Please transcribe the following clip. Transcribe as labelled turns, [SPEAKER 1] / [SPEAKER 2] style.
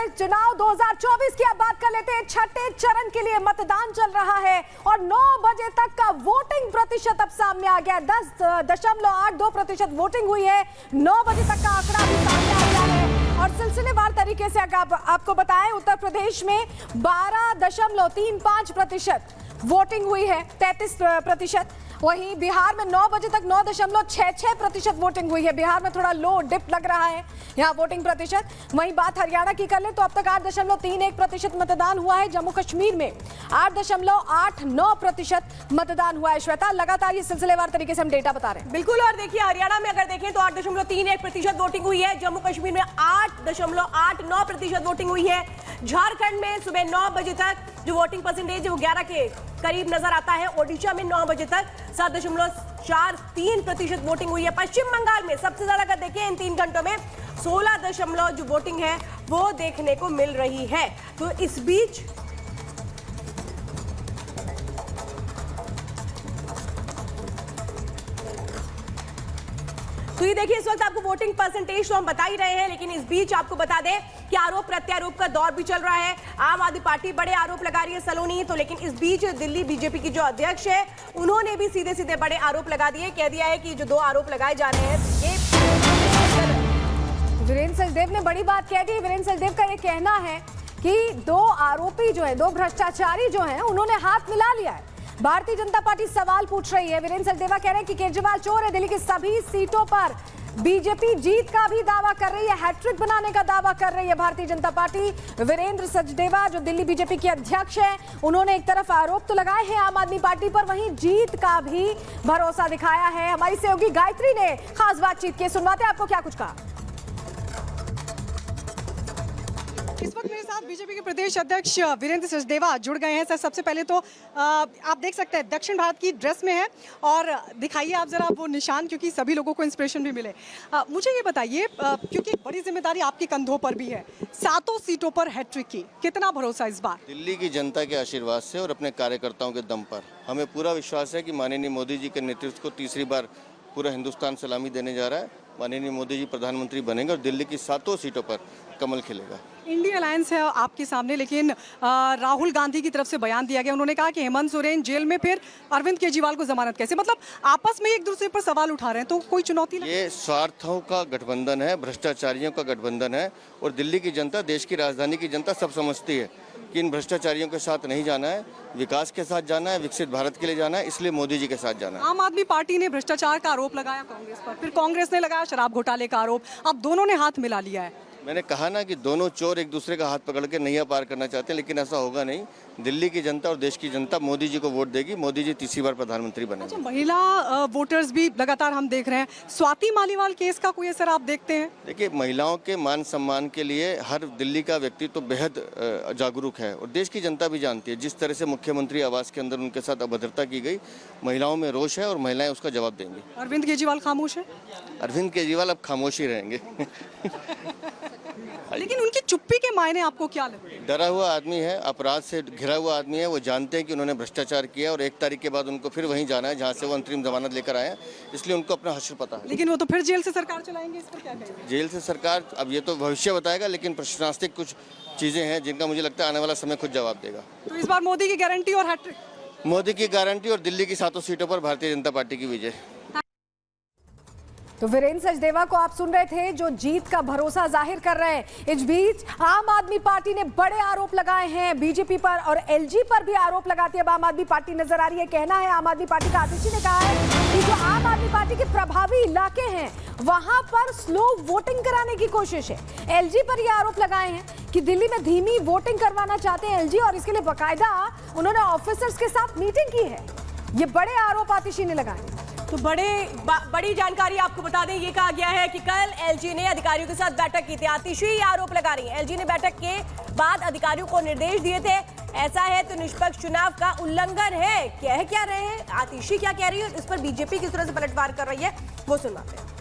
[SPEAKER 1] प्रदेश चुनाव 2024 की अब बात कर लेते हैं। छठे चरण के लिए मतदान चल रहा है और 9 बजे तक का वोटिंग प्रतिशत अब सामने आ गया है। 10.82% वोटिंग हुई है। 9 बजे तक का आंकड़ा भी सामने आ गया है और सिलसिलेवार तरीके से आपको बताएं, उत्तर प्रदेश में 12.35% वोटिंग हुई है, 33%। वहीं बिहार में 9 बजे तक 9.66% वोटिंग हुई है। बिहार में थोड़ा लो डिप लग रहा है यहाँ वोटिंग प्रतिशत। वहीं बात हरियाणा की कर ले तो अब तक 8.39% मतदान हुआ है। जम्मू कश्मीर में 8.89% मतदान हुआ है। श्वेता, लगातार ये सिलसिलेवार तरीके से हम डेटा बता रहे हैं।
[SPEAKER 2] बिल्कुल, और देखिए हरियाणा में अगर देखें तो 8.31% वोटिंग हुई है। जम्मू कश्मीर में 8.89% वोटिंग हुई है। झारखंड में सुबह 9 बजे तक जो वोटिंग परसेंटेज है वो 11 के करीब नजर आता है। ओडिशा में 9 बजे तक 7.43% वोटिंग हुई है। पश्चिम बंगाल में सबसे ज्यादा अगर देखें इन 3 घंटों में 16 जो वोटिंग है वो देखने को मिल रही है। तो इस बीच तो ये देखिए, इस वक्त आपको वोटिंग परसेंटेज तो हम बता ही रहे हैं, लेकिन इस बीच आपको बता दें कि आरोप प्रत्यारोप का दौर भी चल रहा है। आम आदमी पार्टी बड़े आरोप लगा रही है सलोनी, तो लेकिन इस बीच दिल्ली बीजेपी की जो अध्यक्ष है उन्होंने भी सीधे सीधे बड़े आरोप लगा दिए। कह दिया है कि जो 2 आरोप लगाए जा रहे हैं ये
[SPEAKER 1] वीरेंद्र सचदेव ने बड़ी बात कह दी। वीरेंद्र सचदेव का ये कहना है कि 2 आरोपी जो है, 2 भ्रष्टाचारी जो हैं, उन्होंने हाथ मिला लिया है। भारतीय जनता पार्टी सवाल पूछ रही है। वीरेंद्र सचदेवा कह रहे हैं कि केजरीवाल चोर है। दिल्ली की सभी सीटों पर बीजेपी जीत का भी दावा कर रही है, हैट्रिक बनाने का दावा कर रही है भारतीय जनता पार्टी। वीरेंद्र सचदेवा जो दिल्ली बीजेपी के अध्यक्ष हैं, उन्होंने एक तरफ आरोप तो लगाए हैं आम आदमी पार्टी पर, वहीं जीत का भी भरोसा दिखाया है। हमारी सहयोगी गायत्री ने खास बातचीत की, सुनवाते आपको क्या कुछ कहा।
[SPEAKER 3] इस वक्त मेरे साथ बीजेपी के प्रदेश अध्यक्ष वीरेंद्र सचदेवा जुड़ गए हैं। सर, सबसे पहले तो आप देख सकते हैं दक्षिण भारत की ड्रेस में है और दिखाइए आप जरा वो निशान, क्योंकि सभी लोगों को इंस्पिरेशन भी मिले। मुझे ये बताइए, क्योंकि बड़ी जिम्मेदारी आपके कंधों पर भी है, 7 सीटों पर हैट्रिक की, कितना भरोसा इस बार?
[SPEAKER 4] दिल्ली की जनता के आशीर्वाद से और अपने कार्यकर्ताओं के दम पर हमें पूरा विश्वास है कि माननीय मोदी जी के नेतृत्व को तीसरी बार पूरा हिंदुस्तान सलामी देने जा रहा है। माननीय मोदी जी प्रधानमंत्री बनेंगे और दिल्ली की 7 सीटों पर कमल खिलेगा।
[SPEAKER 3] इंडिया अलायंस है आपके सामने, लेकिन राहुल गांधी की तरफ से बयान दिया गया। उन्होंने कहा कि हेमंत सोरेन जेल में, फिर अरविंद केजरीवाल को जमानत कैसे? मतलब आपस में एक दूसरे पर सवाल उठा रहे हैं, तो कोई चुनौती नहीं?
[SPEAKER 4] ये स्वार्थों का गठबंधन है, भ्रष्टाचारियों का गठबंधन है और दिल्ली की जनता, देश की राजधानी की जनता सब समझती है कि इन भ्रष्टाचारियों के साथ नहीं जाना है, विकास के साथ जाना है, विकसित भारत के लिए जाना है, इसलिए मोदी जी के साथ जाना है।
[SPEAKER 3] आम आदमी पार्टी ने भ्रष्टाचार का आरोप लगाया कांग्रेस पर, फिर कांग्रेस ने लगाया शराब घोटाले का आरोप, अब दोनों ने हाथ मिला लिया है।
[SPEAKER 4] मैंने कहा ना कि दोनों चोर एक दूसरे का हाथ पकड़ के नैया पार करना चाहते हैं, लेकिन ऐसा होगा नहीं। दिल्ली की जनता और देश की जनता मोदी जी को वोट देगी, मोदी जी तीसरी बार प्रधानमंत्री बनेंगे।
[SPEAKER 3] अच्छा, महिला वोटर्स भी लगातार हम देख रहे हैं। स्वाति मालीवाल केस का कोई असर आप देखते हैं?
[SPEAKER 4] देखिए, महिलाओं के मान सम्मान के लिए हर दिल्ली का व्यक्ति तो बेहद जागरूक है और देश की जनता भी जानती है। जिस तरह से मुख्यमंत्री आवास के अंदर उनके साथ अभद्रता की गई, महिलाओं में रोष है और महिलाएं उसका जवाब देंगी।
[SPEAKER 3] अरविंद केजरीवाल खामोश है?
[SPEAKER 4] अरविंद केजरीवाल अब खामोश ही रहेंगे।
[SPEAKER 3] लेकिन उनकी चुप्पी के मायने आपको क्या लगता है?
[SPEAKER 4] डरा हुआ आदमी है, अपराध से घिरा हुआ आदमी है। वो जानते हैं कि उन्होंने भ्रष्टाचार किया और 1 तारीख के बाद उनको फिर वहीं जाना है जहां से वो अंतरिम जमानत लेकर आए हैं, इसलिए उनको अपना हश्र पता है।
[SPEAKER 3] लेकिन वो तो फिर जेल से सरकार चलाएंगे, इस पर क्या कहेंगे?
[SPEAKER 4] जेल से सरकार, अब ये तो भविष्य बताएगा, लेकिन प्रशासनिक कुछ चीजें हैं जिनका मुझे लगता है आने वाला समय खुद जवाब देगा।
[SPEAKER 3] तो इस बार मोदी की गारंटी और हैट्रिक?
[SPEAKER 4] मोदी की गारंटी और दिल्ली की 7 सीटों पर भारतीय जनता पार्टी की विजय।
[SPEAKER 1] तो वीरेंद्र सचदेवा को आप सुन रहे थे, जो जीत का भरोसा जाहिर कर रहे हैं। इस बीच आम आदमी पार्टी ने बड़े आरोप लगाए हैं बीजेपी पर और एलजी पर भी आरोप लगाती है अब आम आदमी पार्टी नजर आ रही है। कहना है आम आदमी पार्टी का, आतिशी ने कहा है कि जो आम आदमी पार्टी के प्रभावी इलाके हैं वहां पर स्लो वोटिंग कराने की कोशिश है। एलजी पर यह आरोप लगाए हैं कि दिल्ली में धीमी वोटिंग करवाना चाहते हैं एलजी और इसके लिए बाकायदा उन्होंने ऑफिसर्स के साथ मीटिंग की है। ये बड़े आरोप आतिशी ने लगाए।
[SPEAKER 2] तो बड़ी जानकारी आपको बता दें, ये कहा गया है कि कल एलजी ने अधिकारियों के साथ बैठक की थी। आतिशी आरोप लगा रही है, एलजी ने बैठक के बाद अधिकारियों को निर्देश दिए थे, ऐसा है तो निष्पक्ष चुनाव का उल्लंघन है। कह क्या रहे हैं आतिशी, क्या कह रही है, इस पर बीजेपी किस तरह से पलटवार कर रही है वो सुनवाते हैं।